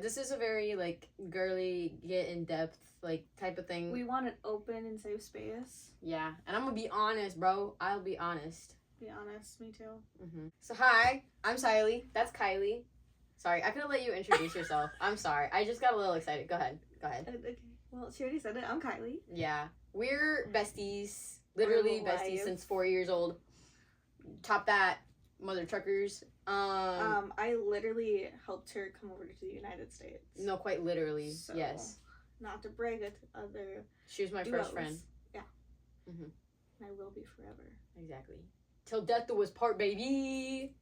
this is a very, like, girly, get in depth, like, type of thing. We want an open and safe space. Yeah, and I'm gonna be honest, bro. I'll be honest. Be honest, me too. So, hi, I'm Siley. That's Kylie. Sorry, I could have let you introduce yourself. I'm sorry. I just got a little excited. Go ahead. Okay. Well, she already said it. I'm Kylie. Yeah. We're besties. Literally besties since 4 years old. Top that, mother truckers. I literally helped her come over to the United States. No, quite literally. So, yes. Not to brag at other. She was my duos. first friend. Yeah. And I will be forever. Exactly. Till death do us part, baby.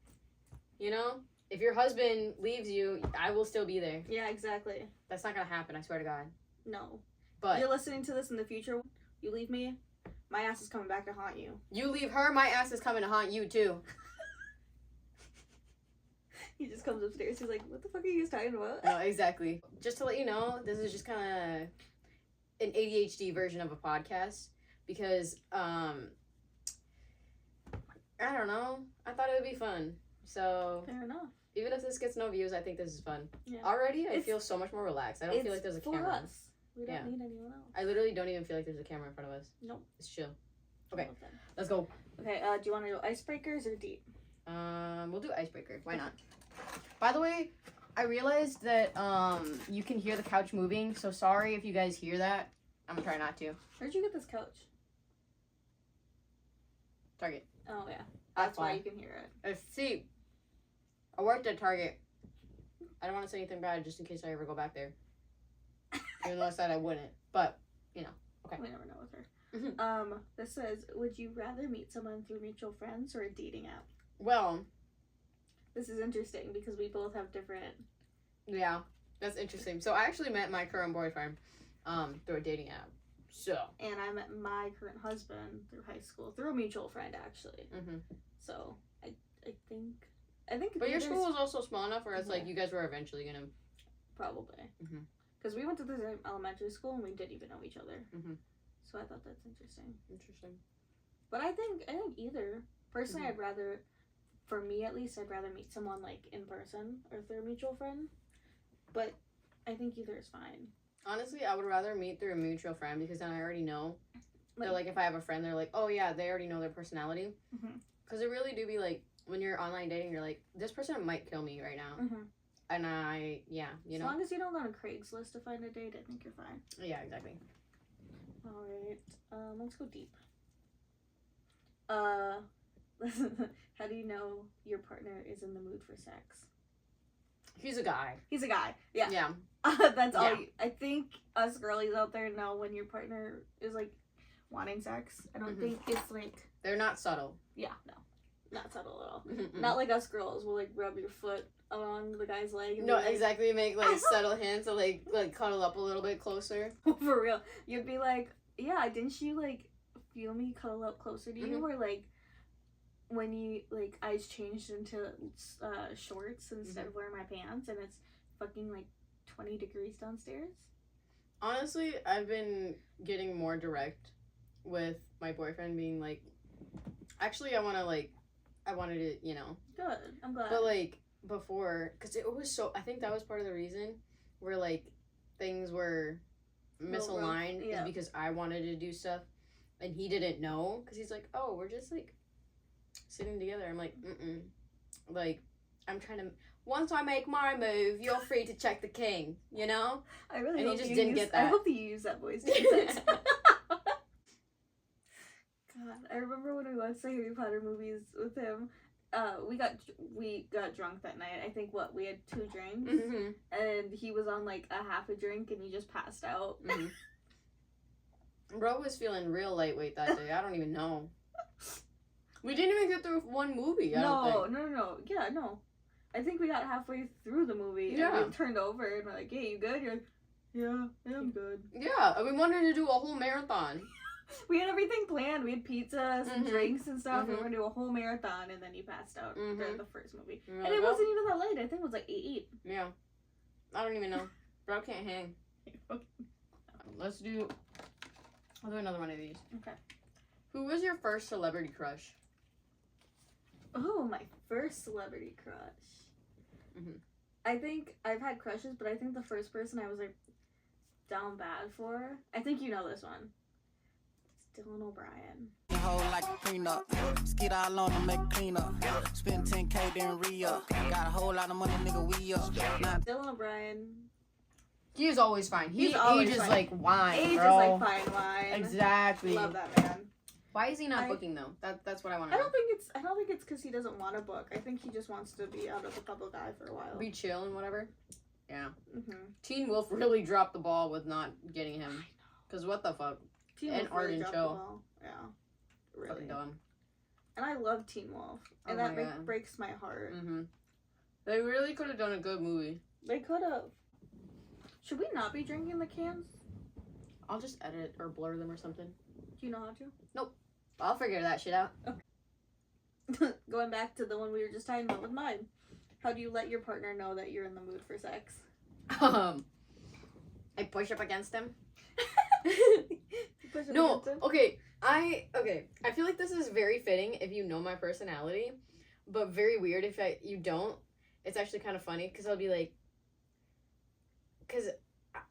You know? If your husband leaves you, I will still be there. Yeah, exactly. That's not gonna happen, I swear to God. No. But you're listening to this in the future, you leave me, my ass is coming back to haunt you. You leave her, my ass is coming to haunt you too. He just comes upstairs, he's like, what the fuck are you guys talking about? No, exactly. Just to let you know, this is just kind of an ADHD version of a podcast. Because, I don't know. I thought it would be fun. So, fair enough. Even if this gets no views, I think this is fun. Yeah. Already, I feel so much more relaxed. I don't feel like there's a camera. For us. We don't need anyone else. I literally don't even feel like there's a camera in front of us. Nope. It's chill. Okay, let's go. Okay, do you want to do icebreakers or deep? We'll do icebreaker. Why not? By the way, I realized that you can hear the couch moving, so sorry if you guys hear that. I'm gonna try not to. Where'd you get this couch? Target. Oh yeah, that's why you can hear it. See, I worked at Target. I don't want to say anything bad just in case I ever go back there. Even though I said I wouldn't, but you know, okay. We never know with her. This says, would you rather meet someone through mutual friends or a dating app? Well, this is interesting because we both have different. Yeah, that's interesting. So I actually met my current boyfriend, through a dating app. So. And I met my current husband through high school through a mutual friend actually. So I think. But your school was also small enough where it's like you guys were eventually gonna. Probably. Because we went to the same elementary school and we didn't even know each other. So I thought that's interesting. But I think either. Personally, I'd rather, for me at least, I'd rather meet someone like in person or through a mutual friend. But I think either is fine. Honestly, I would rather meet through a mutual friend because then I already know. They're like, if I have a friend, they're like, oh yeah, they already know their personality. Because it really do be like, when you're online dating, you're like, this person might kill me right now. And you know. As long as you don't go on Craigslist to find a date, I think you're fine. Yeah, exactly. Alright, let's go deep. How do you know your partner is in the mood for sex? He's a guy. He's a guy. Yeah. Yeah. That's all. I think us girlies out there know when your partner is like wanting sex. I don't think it's like. They're not subtle. Yeah, no. Not subtle at all. Not like us girls will like rub your foot along the guy's leg. And no, like, exactly. Make like subtle hints to like cuddle up a little bit closer. For real. You'd be like, yeah, didn't you like feel me cuddle up closer to you? Or like when you like eyes changed into shorts instead of wearing my pants and it's fucking like 20 degrees downstairs? Honestly, I've been getting more direct with my boyfriend being like, actually, I wanted to, you know. Good. I'm glad. But like before, because it was so, I think that was part of the reason where like things were misaligned is because I wanted to do stuff and he didn't know because he's like, oh, we're just like sitting together. I'm like, like I'm trying to, once I make my move, you're free to check the king, you know? I really and hope he just didn't get that. I hope that you use that voice. God, I remember when we watched the Harry Potter movies with him. We got drunk that night. I think we had 2 drinks, and he was on like a half a drink, and he just passed out. Bro was feeling real lightweight that day. I don't even know. We didn't even get through one movie. No. Yeah, no. I think we got halfway through the movie, and we turned over, and we're like, "Hey, you good?" You're like, "Yeah, I'm good." Yeah, we wanted to do a whole marathon. We had everything planned. We had pizzas and drinks and stuff. We were going to do a whole marathon, and then he passed out during the first movie. And it wasn't even that late. I think it was like 8. Yeah. I don't even know. Bro can't hang. I'll do another one of these. Okay. Who was your first celebrity crush? Oh, my first celebrity crush. I think I've had crushes, but I think the first person I was like down bad for, I think you know this one. It's Dylan O'Brien. Hold like a prenup. Skid all on to make clean up. Spend 10K then re-up. Got a whole lot of money, nigga, we up. Dylan O'Brien. He is always fine. He ages fine. Like wine, ages bro. Like fine wine. Exactly. Love that man. Why is he not booking though? That's what I want to know. I don't think it's because he doesn't want to book. I think he just wants to be out of the public eye for a while. Be chill and whatever. Yeah. Teen Wolf really dropped the ball with not getting him. Because what the fuck? Teen Wolf really dropped the ball. Yeah. Really. Fucking dumb. And I love Teen Wolf. And that breaks my heart. They really could have done a good movie. They could have. Should we not be drinking the cans? I'll just edit or blur them or something. Do you know how to? Nope. I'll figure that shit out. Okay. Going back to the one we were just talking about with mine. How do you let your partner know that you're in the mood for sex? I push up against him. Okay. I feel like this is very fitting if you know my personality, but very weird if you don't. It's actually kind of funny because I'll be like, because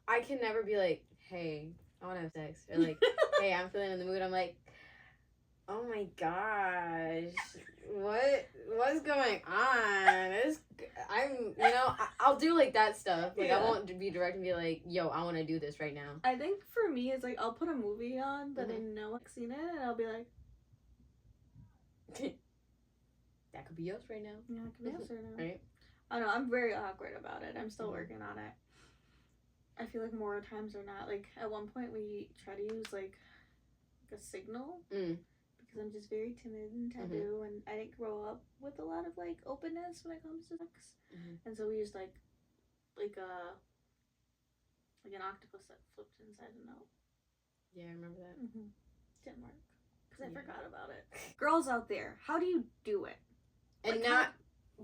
I can never be like, hey, I want to have sex, or like, hey, I'm feeling in the mood. I'm like, oh my gosh, what's going on? I'll do like that stuff. Like, I won't be direct and be like, yo, I want to do this right now. I think for me, it's like, I'll put a movie on that I know I've seen it, and I'll be like, that could be us right now. Yeah, it could be us right now. Right? I don't know, I'm very awkward about it. I'm still working on it. I feel like more times than not. Like, at one point, we try to use, like a signal. Because I'm just very timid and taboo, and I didn't grow up with a lot of, like, openness when it comes to sex. And so we used, like an octopus that flipped inside a note. Yeah, I remember that. Didn't work. Because I forgot about it. Girls out there, how do you do it? And like, not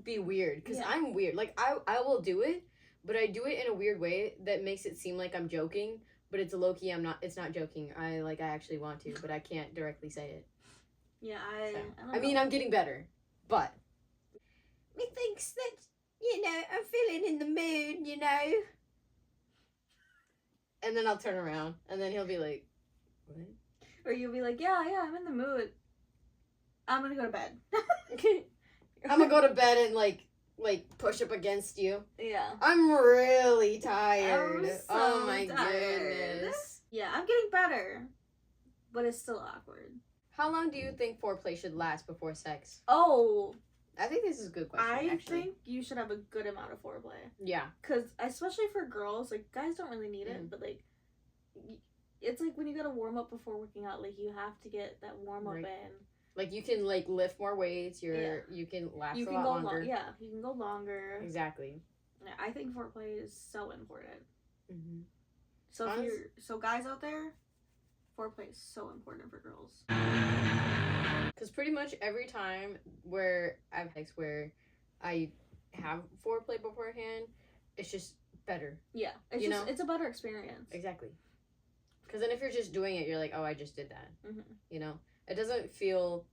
be weird. Because I'm weird. Like, I will do it, but I do it in a weird way that makes it seem like I'm joking, but it's low-key, it's not joking. I actually want to, but I can't directly say it. Yeah, I don't know. I mean, I'm getting better, but methinks that, I'm feeling in the mood, And then I'll turn around, and then he'll be like, what? Or you'll be like, yeah, I'm in the mood. I'm gonna go to bed. I'm gonna go to bed and, like push up against you. Yeah. I'm really tired. I'm so oh my tired. Goodness. Yeah, I'm getting better, but it's still awkward. How long do you think foreplay should last before sex? Oh. I think this is a good question, I think you should have a good amount of foreplay. Yeah. Because, especially for girls, like, guys don't really need it, but, like, it's like when you gotta warm up before working out, like, you have to get that warm up in. Like, you can, like, lift more weights, you can last a lot longer. You can go longer. Exactly. Yeah, I think foreplay is so important. So guys out there, foreplay is so important for girls. Because pretty much every time where I've sex where I have foreplay beforehand, it's just better. Yeah, it's a better experience. Exactly. Because then if you're just doing it, you're like, oh, I just did that. It doesn't feel.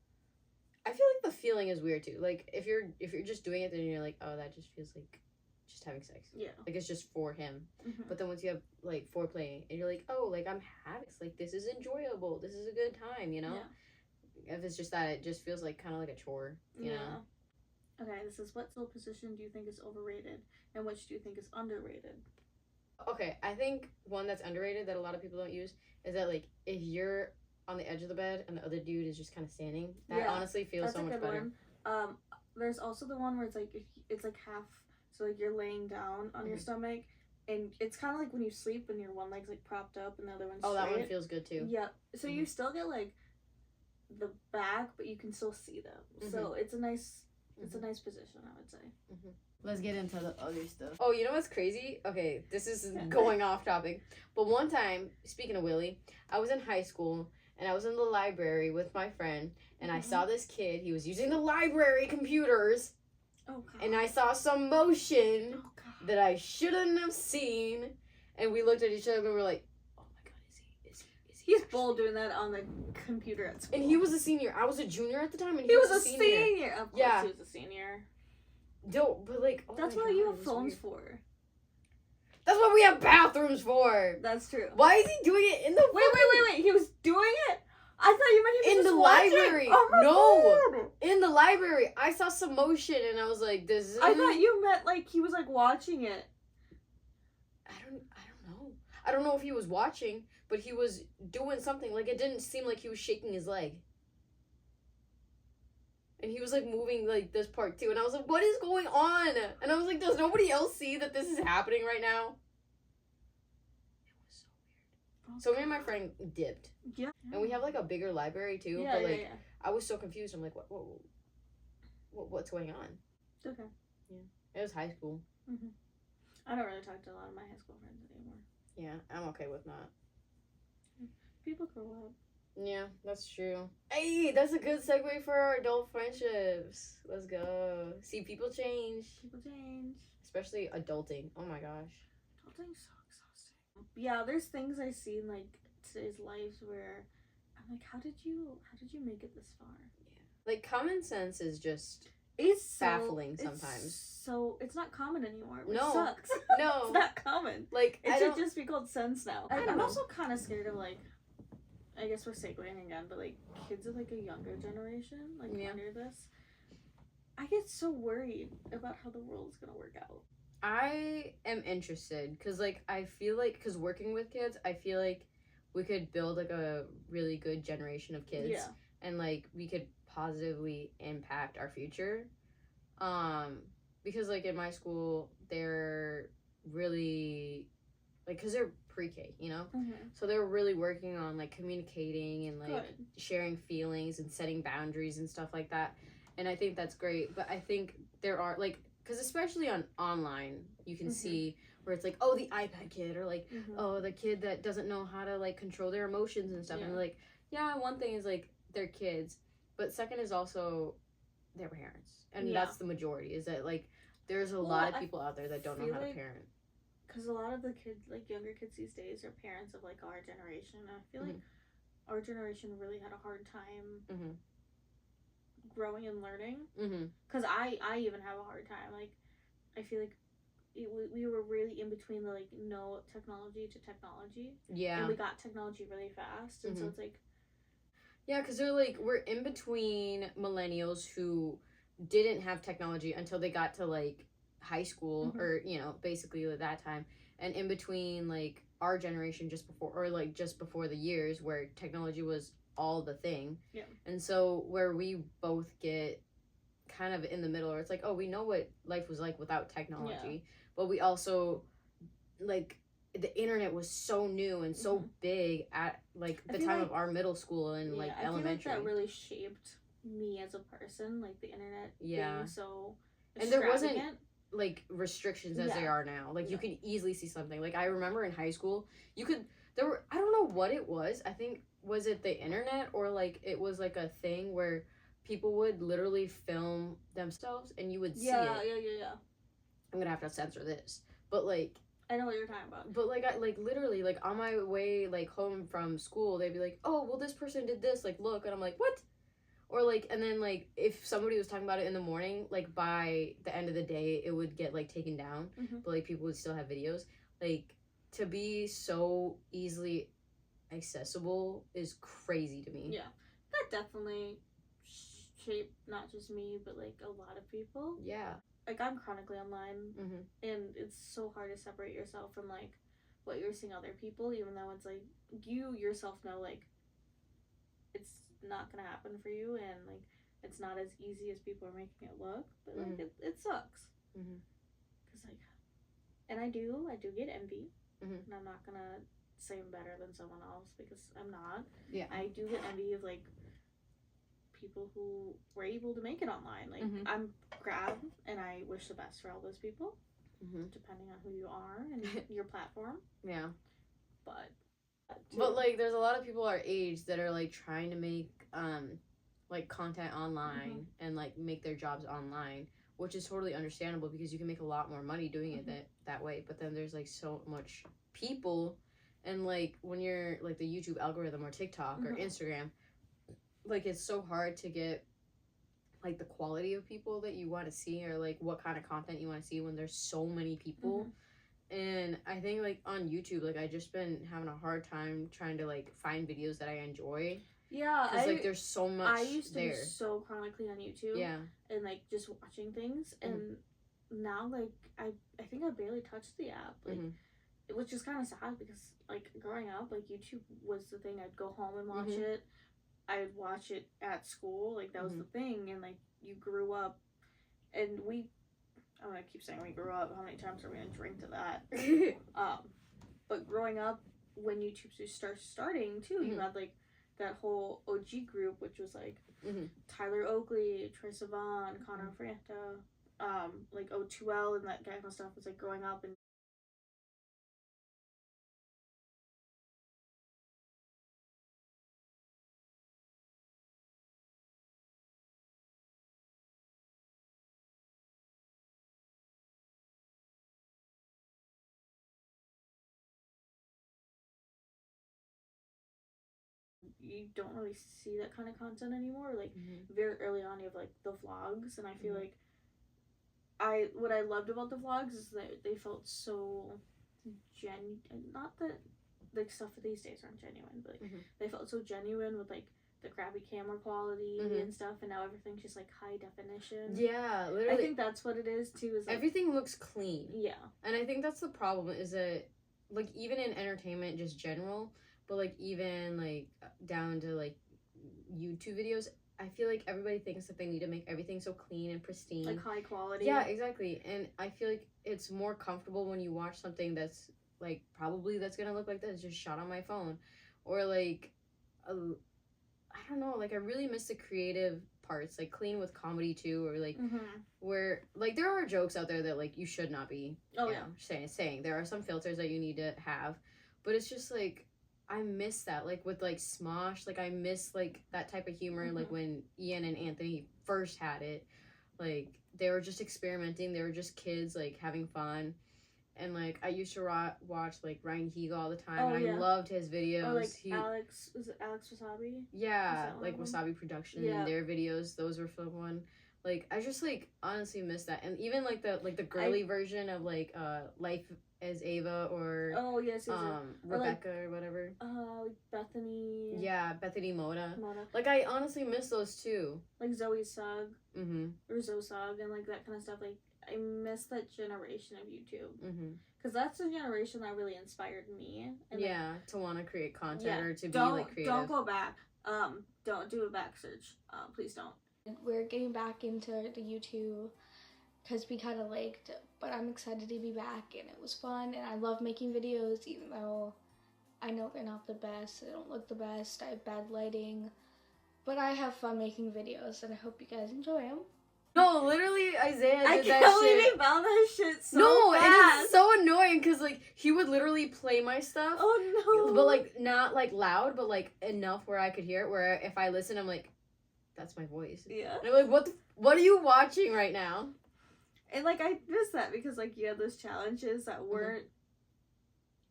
I feel like the feeling is weird too. Like if you're just doing it, then you're like, oh, that just feels like just having sex. Yeah. Like it's just for him. But then once you have like foreplay, and you're like, oh, like I'm having like this is enjoyable. This is a good time. Yeah. If it's just that, it just feels like kind of like a chore. You know. Okay, this is what position do you think is overrated, and which do you think is underrated? Okay, I think one that's underrated that a lot of people don't use is that, like, if you're on the edge of the bed and the other dude is just kind of standing, that honestly feels so much better. One. There's also the one where it's like it's like half, so like you're laying down on your stomach, and it's kind of like when you sleep and your one leg's like propped up and the other one's straight. That one feels good too. Yeah, so you still get like the back, but you can still see them. So it's a nice position, I would say. Let's get into the other stuff. Oh, you know what's crazy? Okay, this is going off topic. But one time, speaking of Willie, I was in high school, and I was in the library with my friend, and I saw this kid. He was using the library computers. Oh, God. And I saw some motion that I shouldn't have seen. And we looked at each other, and we were like, oh, my God, is he He's bold doing that on the computer at school. And he was a senior. I was a junior at the time, and he was a senior. Of course, yeah. He was a senior. Don't, but like... Oh that's my what God, you have phones for. That's what we have bathrooms for. That's true. Why is he doing it in the... Wait. He was doing it? I thought you meant he was in just the watching. library. Oh my God. In the library. I saw some motion and I was like, this is... I thought you meant like he was like watching it. I don't know. I don't know if he was watching, but he was doing something. Like, it didn't seem like he was shaking his leg. And he was like moving like this part too. And I was like, what is going on? And I was like, does nobody else see that this is happening right now? So me and my friend dipped. Yeah. And we have like a bigger library too. Yeah, but like yeah. I was so confused. I'm like, what's going on? Okay. Yeah. It was high school. Mm-hmm. I don't really talk to a lot of my high school friends anymore. Yeah, I'm okay with not. People grow up. Yeah, that's true. Hey, that's a good segue for our adult friendships. Let's go. See, people change. People change. Especially adulting. Oh my gosh. Adulting's so exhausting. Yeah, there's things I see in like today's lives where I'm like, how did you make it this far? Yeah. Like common sense is just it's baffling sometimes. So it's not common anymore. Which No. sucks. No. It's not common. Like it should just be called sense now. I'm know. also kind of scared of like, I guess we're segueing again, but like kids of like a younger generation, like under this, I get so worried about how the world's gonna work out. I am interested because like I feel like because working with kids, I feel like we could build like a really good generation of kids, and like we could positively impact our future. Because like in my school, they're really like because they're pre-K, you know, so they're really working on like communicating and like sharing feelings and setting boundaries and stuff like that, and I think that's great. But I think there are like because especially on online you can see where it's like, oh, the iPad kid, or like oh, the kid that doesn't know how to like control their emotions and stuff, and like one thing is like they're kids, but second is also their parents, and that's the majority, is that like there's a lot of people out there that don't know how to parent. Because a lot of the kids, like younger kids these days, are parents of like our generation. And I feel like our generation really had a hard time growing and learning. Because I even have a hard time. Like, I feel like we were really in between the like no technology to technology. Yeah. And we got technology really fast. And so it's like. Yeah, because they're like, we're in between millennials who didn't have technology until they got to like high school or you know basically at that time, and in between like our generation just before the years where technology was all the thing, and so where we both get kind of in the middle where it's like, oh, we know what life was like without technology, but we also like the internet was so new and so big at like the time of our middle school and like elementary. I feel like that really shaped me as a person, like the internet being so and there wasn't like restrictions as they are now. Like you could easily see something. Like I remember in high school, I don't know what it was. I think was it the internet or like it was like a thing where people would literally film themselves and you would see it. Yeah. I'm gonna have to censor this, but like I know what you're talking about. But like I like literally like on my way like home from school, they'd be like, oh well, this person did this. Like look, and I'm like, what? Or like, and then like if somebody was talking about it in the morning, like by the end of the day it would get like taken down, but like people would still have videos. Like to be so easily accessible is crazy to me. Yeah, that definitely shaped not just me but like a lot of people. Yeah, like I'm chronically online, and it's so hard to separate yourself from like what you're seeing other people, even though it's like you yourself know like it's not gonna happen for you, and like it's not as easy as people are making it look, but like it sucks, because like, and I do get envy, and I'm not gonna say I'm better than someone else because I'm not. I do get envy of like people who were able to make it online. Like I'm proud and I wish the best for all those people, depending on who you are and your platform. But like there's a lot of people our age that are like trying to make like content online and like make their jobs online, which is totally understandable because you can make a lot more money doing it that way. But then there's like so much people, and like when you're like the YouTube algorithm or TikTok or Instagram, like it's so hard to get like the quality of people that you want to see, or like what kind of content you want to see when there's so many people. And I think like on YouTube, like I just been having a hard time trying to like find videos that I enjoy. Yeah, because like there's so much. I used to be so chronically on YouTube. Yeah, and like just watching things, and now like I think I barely touched the app, like which is kind of sad because like growing up, like YouTube was the thing. I'd go home and watch it. I'd watch it at school, like that was the thing, and like you grew up, and I'm gonna keep saying we grew up. How many times are we gonna drink to that? But growing up, when YouTube starting too, you had like that whole OG group, which was like Tyler Oakley, Troye Sivan, Connor Franta, like O2L and that kind of stuff was like growing up. And you don't really see that kind of content anymore. Like very early on, you have like the vlogs, and I feel like what I loved about the vlogs is that they felt so not that like stuff these days aren't genuine, but like, they felt so genuine with like the crappy camera quality and stuff, and now everything's just like high definition. Yeah, literally. I think that's what it is too. Is like, everything looks clean. Yeah, and I think that's the problem. Is that like even in entertainment, just general, but like even like down to like YouTube videos, I feel like everybody thinks that they need to make everything so clean and pristine, like high quality. Yeah, exactly. And I feel like it's more comfortable when you watch something that's like probably that's gonna look like that. It's just shot on my phone, or like I don't know, like I really miss the creative parts, like clean with comedy too, or like where like there are jokes out there that like you should not be saying. There are some filters that you need to have, but it's just like I miss that, like with like Smosh, like I miss like that type of humor, like when Ian and Anthony first had it, like they were just experimenting, they were just kids like having fun. And like I used to watch like Ryan Higa all the time, and I loved his videos. Or like Alex Wasabi? Yeah, like Wasabi Production and their videos, those were fun. Like I just like honestly miss that, and even like the girly version of like Life as Ava or Rebecca or whatever. Like Bethany. Yeah, Bethany Moda. Like I honestly miss those too. Like Zoe Sugg. Or Zosug and like that kind of stuff. Like I miss that generation of YouTube. Because that's the generation that really inspired me. And to want to create content or to be like creative. Don't go back. Don't do a back search. Please don't. We're getting back into the YouTube because we kind of liked it, but I'm excited to be back, and it was fun, and I love making videos even though I know they're not the best. They don't look the best. I have bad lighting, but I have fun making videos, and I hope you guys enjoy them. No, literally, Isaiah did that shit. I can't believe he found that shit so fast. And it's so annoying because, like, he would literally play my stuff. Oh, no. But, like, not, like, loud, but, like, enough where I could hear it, where if I listen, I'm like, that's my voice. Yeah. And I'm like, what are you watching right now? And, like, I miss that because, like, you had those challenges that weren't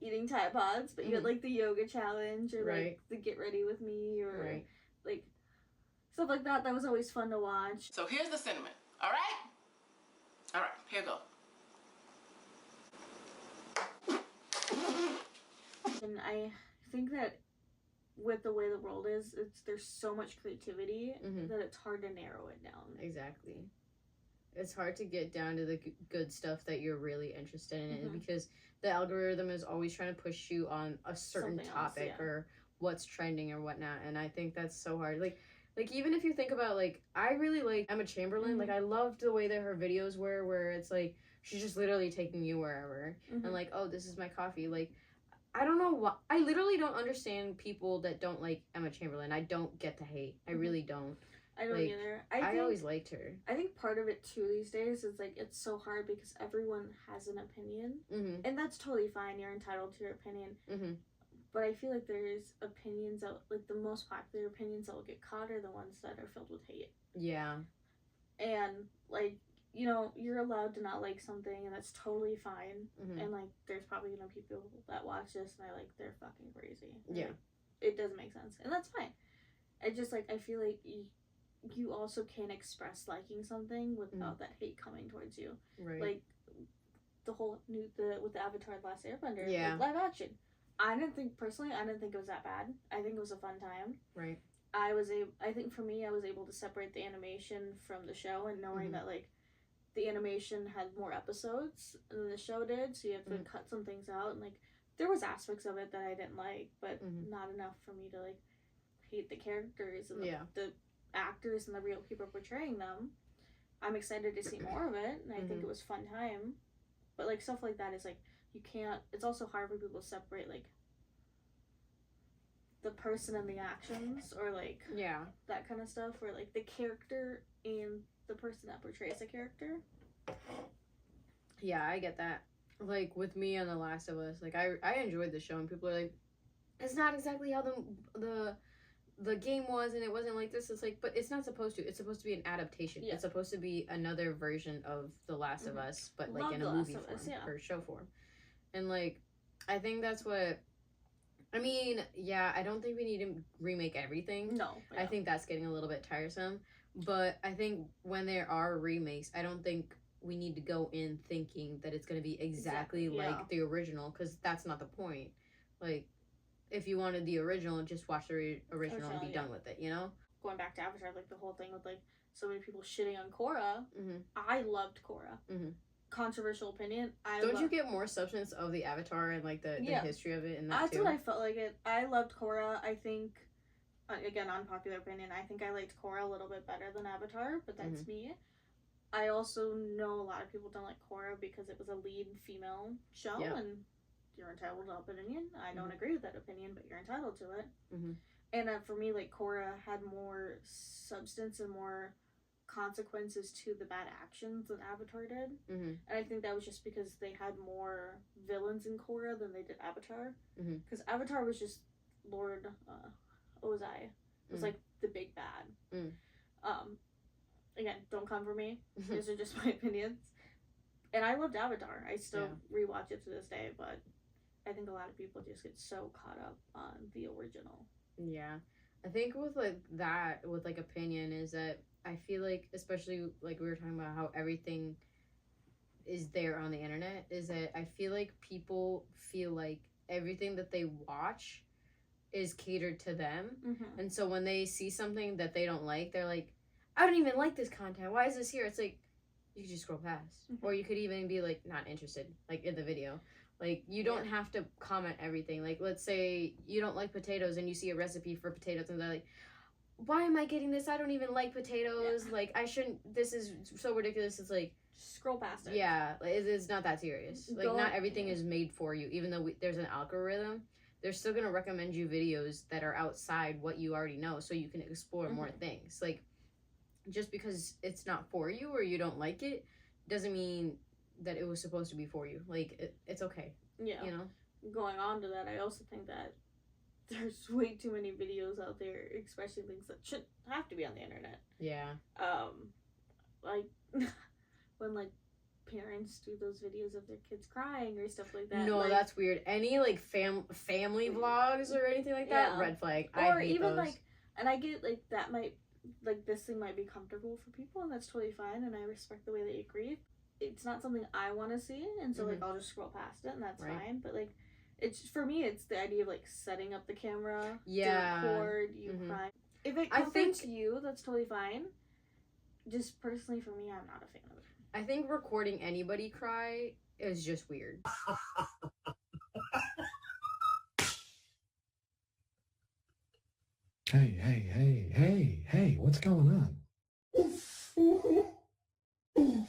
eating Tide Pods, but you had, like, the yoga challenge or, like, the get ready with me or, like... stuff like that. That was always fun to watch. So here's the cinnamon. All right, here you go. And I think that with the way the world is, there's so much creativity that it's hard to narrow it down. Exactly. It's hard to get down to the good stuff that you're really interested in because the algorithm is always trying to push you on a certain topic or what's trending or whatnot. And I think that's so hard. Like, even if you think about, like, I really like Emma Chamberlain. Like, I loved the way that her videos were, where it's, like, she's just literally taking you wherever. And, like, oh, this is my coffee. Like, I don't know why. I literally don't understand people that don't like Emma Chamberlain. I don't get the hate. I really don't. I don't either. I always liked her. I think part of it, too, these days is, like, it's so hard because everyone has an opinion. And that's totally fine. You're entitled to your opinion. But I feel like there's opinions out, like, the most popular opinions that will get caught are the ones that are filled with hate. Yeah. And, like, you know, you're allowed to not like something, and that's totally fine. And, like, there's probably, you know, people that watch this, and they're fucking crazy. Yeah. Like, it doesn't make sense. And that's fine. I just, like, I feel like you also can't express liking something without that hate coming towards you. Right. Like the whole with the Avatar Last Airbender, yeah, like, live action. I didn't think it was that bad. I think it was a fun time. Right. I think for me, I was able to separate the animation from the show, and knowing that like the animation had more episodes than the show did, so you have to cut some things out, and like there was aspects of it that I didn't like, but not enough for me to like hate the characters and the actors and the real people portraying them. I'm excited to see more of it, and I think it was a fun time. But like stuff like that is like, you can't. It's also hard for people to separate like the person and the actions, or like that kind of stuff, or like the character and the person that portrays the character. Yeah, I get that. Like with me on The Last of Us, like I enjoyed the show, and people are like, it's not exactly how the game was, and it wasn't like this. It's like, but it's not supposed to. It's supposed to be an adaptation. It's supposed to be another version of The Last of Us, but like in a movie form or show form. And like, I think that's what. I mean, I don't think we need to remake everything. No. I think that's getting a little bit tiresome. But I think when there are remakes, I don't think we need to go in thinking that it's going to be exactly like the original, because that's not the point. Like, if you wanted the original, just watch the original and be done with it, you know? Going back to Avatar, like the whole thing with like so many people shitting on Korra. I loved Korra. Controversial opinion. Don't you get more substance of the Avatar and like the history of it in that That's too? What I felt like it. I loved Korra. I think, again, unpopular opinion, I think I liked Korra a little bit better than Avatar, but that's me. I also know a lot of people don't like Korra because it was a lead female show, and you're entitled to opinion. I don't agree with that opinion, but you're entitled to it. And for me, like, Korra had more substance and more consequences to the bad actions than Avatar did. And I think that was just because they had more villains in Korra than they did Avatar. Because Avatar was just Lord Ozai. It was like the big bad. Again, don't come for me. These are just my opinions. And I loved Avatar. I still rewatch it to this day, but I think a lot of people just get so caught up on the original. Yeah. I think with like that, with like opinion, is that I feel like, especially like we were talking about how everything is there on the internet, is that I feel like people feel like everything that they watch is catered to them. And so when they see something that they don't like, they're like, I don't even like this content. Why is this here? It's like, you could just scroll past. Or you could even be like, not interested, like in the video. Like, you don't have to comment everything. Like, let's say you don't like potatoes and you see a recipe for potatoes and they're like, why am I getting this? I don't even like potatoes. Like, I shouldn't, this is so ridiculous. It's like, scroll past it. Yeah, like, it's not that serious. Like, not everything is made for you. Even though there's an algorithm, they're still going to recommend you videos that are outside what you already know, so you can explore more things. Like, just because it's not for you or you don't like it doesn't mean that it was supposed to be for you. Like, it's okay. Yeah. You know? Going on to that, I also think that there's way too many videos out there, especially things that shouldn't have to be on the internet. Yeah. Like, when, like, parents do those videos of their kids crying or stuff like that. No, like, that's weird. Any, like, family vlogs or anything like that, red flag. Or I hate even, those. like, and I get, like, that might, like, this thing might be comfortable for people, and that's totally fine, and I respect the way that you grieve. It's not something I want to see, and so, like, I'll just scroll past it, and that's fine. But, like, it's, for me, it's the idea of, like, setting up the camera, to record, you crying. If it comforts you, that's totally fine. Just personally, for me, I'm not a fan of it. I think recording anybody cry is just weird. Hey, what's going on?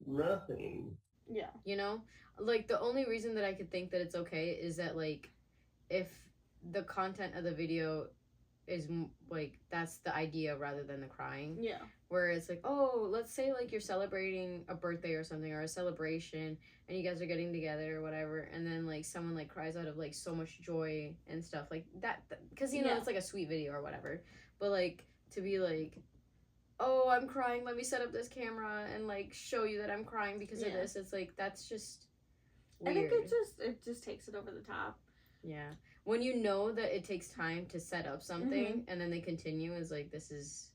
Nothing. Yeah. You know? Like, the only reason that I could think that it's okay is that, like, if the content of the video is, like, that's the idea rather than the crying. Yeah. Where it's like, oh, let's say, like, you're celebrating a birthday or something, or a celebration, and you guys are getting together or whatever, and then, like, someone, like, cries out of, like, so much joy and stuff, like, that, because, you know, it's, like, a sweet video or whatever, but, like, to be, like, oh, I'm crying, let me set up this camera and, like, show you that I'm crying because of this, it's, like, that's just weird. I think it just takes it over the top. Yeah. When you know that it takes time to set up something, and then they continue, is, like, this is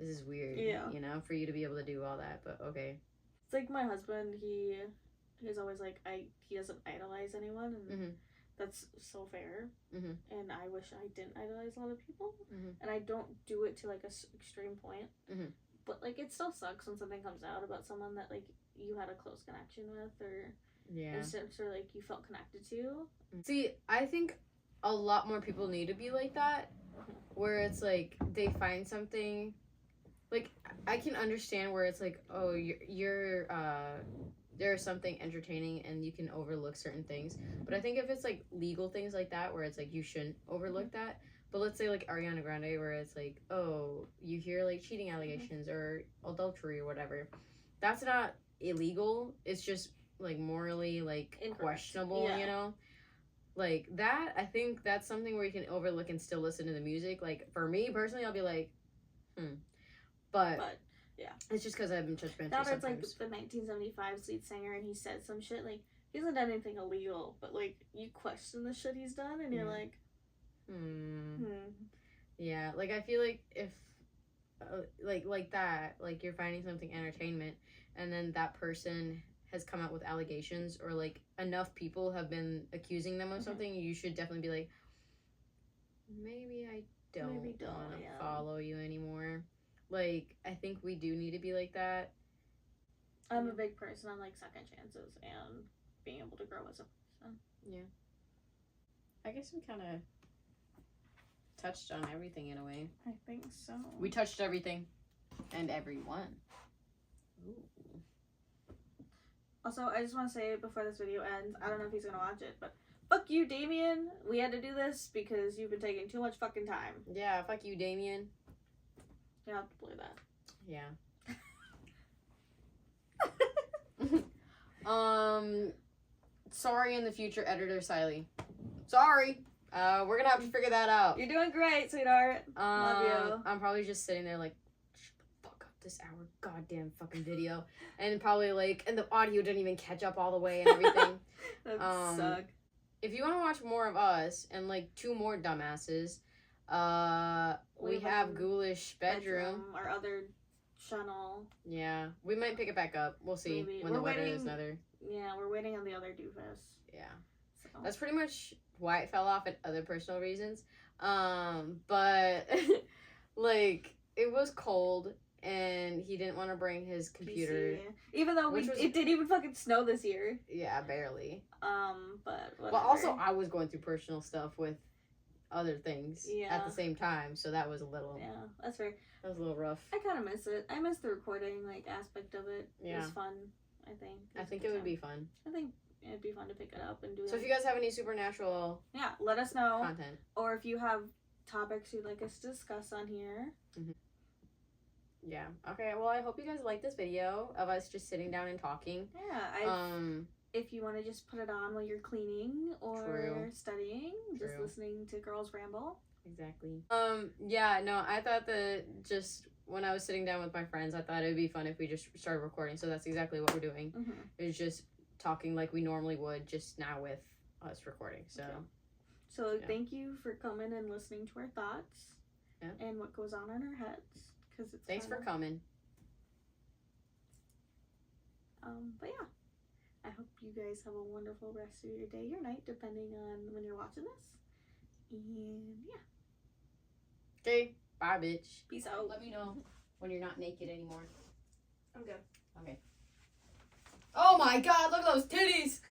this is weird. Yeah. You know, for you to be able to do all that, but okay. It's like my husband, he's always like, he doesn't idolize anyone, and that's so fair. And I wish I didn't idolize a lot of people, and I don't do it to like a extreme point. But like, it still sucks when something comes out about someone that like you had a close connection with, or instance, or like you felt connected to. See, I think a lot more people need to be like that, where it's like they find something. Like, I can understand where it's like, oh, you're there's something entertaining and you can overlook certain things. But I think if it's like legal things like that, where it's like you shouldn't overlook that. But let's say like Ariana Grande, where it's like, oh, you hear like cheating allegations or adultery or whatever. That's not illegal. It's just like morally like questionable, you know? Like that, I think that's something where you can overlook and still listen to the music. Like for me personally, I'll be like, But yeah, it's just because I've been judgmental. Now it's like the 1975 lead singer, and he said some shit like he hasn't done anything illegal, but like you question the shit he's done, and you're like, yeah. Like I feel like if like that, like you're finding something entertainment, and then that person has come out with allegations, or like enough people have been accusing them of something, you should definitely be like, maybe I don't want to follow you anymore. Like, I think we do need to be like that. I'm a big person on, like, second chances and being able to grow as a person. Yeah. I guess we kind of touched on everything in a way. I think so. We touched everything. And everyone. Ooh. Also, I just want to say before this video ends, I don't know if he's going to watch it, but fuck you, Damien. We had to do this because you've been taking too much fucking time. Yeah, fuck you, Damien. You have to play that. Yeah. Sorry in the future, editor Siley. Sorry. We're gonna have to figure that out. You're doing great, sweetheart. Love you. I'm probably just sitting there like, shut the fuck up this hour goddamn fucking video. And probably like, and the audio didn't even catch up all the way and everything. That would suck. If you want to watch more of us and like 2 more dumbasses, we have Ghoulish Bedroom. Our other channel. Yeah. We might pick it back up. We'll see when the weather is another. Yeah, we're waiting on the other doofus. Yeah. So. That's pretty much why it fell off and other personal reasons. But like it was cold and he didn't want to bring his computer. PC. Even though it didn't even fucking snow this year. Yeah, barely. But whatever. Well, also I was going through personal stuff with other things at the same time, so that was a little. Yeah, that's fair. That was a little rough. I kind of miss it. I miss the recording like aspect of it. Yeah. It was fun. I think it would be fun. I think it'd be fun to pick it up and do. So if you guys have any supernatural, let us know content, or if you have topics you'd like us to discuss on here. Yeah. Okay. Well, I hope you guys like this video of us just sitting down and talking. Yeah. If you want to just put it on while you're cleaning or studying, just listening to girls ramble. Exactly. Yeah. No, I thought that just when I was sitting down with my friends, I thought it would be fun if we just started recording. So that's exactly what we're doing. It's just talking like we normally would, just now with us recording. So. Okay. So thank you for coming and listening to our thoughts and what goes on in our heads. Thanks for coming. But yeah, I hope you guys have a wonderful rest of your day or night, depending on when you're watching this. And yeah. Okay, bye, bitch. Peace out. Let me know when you're not naked anymore. I'm good. Okay. Oh my God! Look at those titties.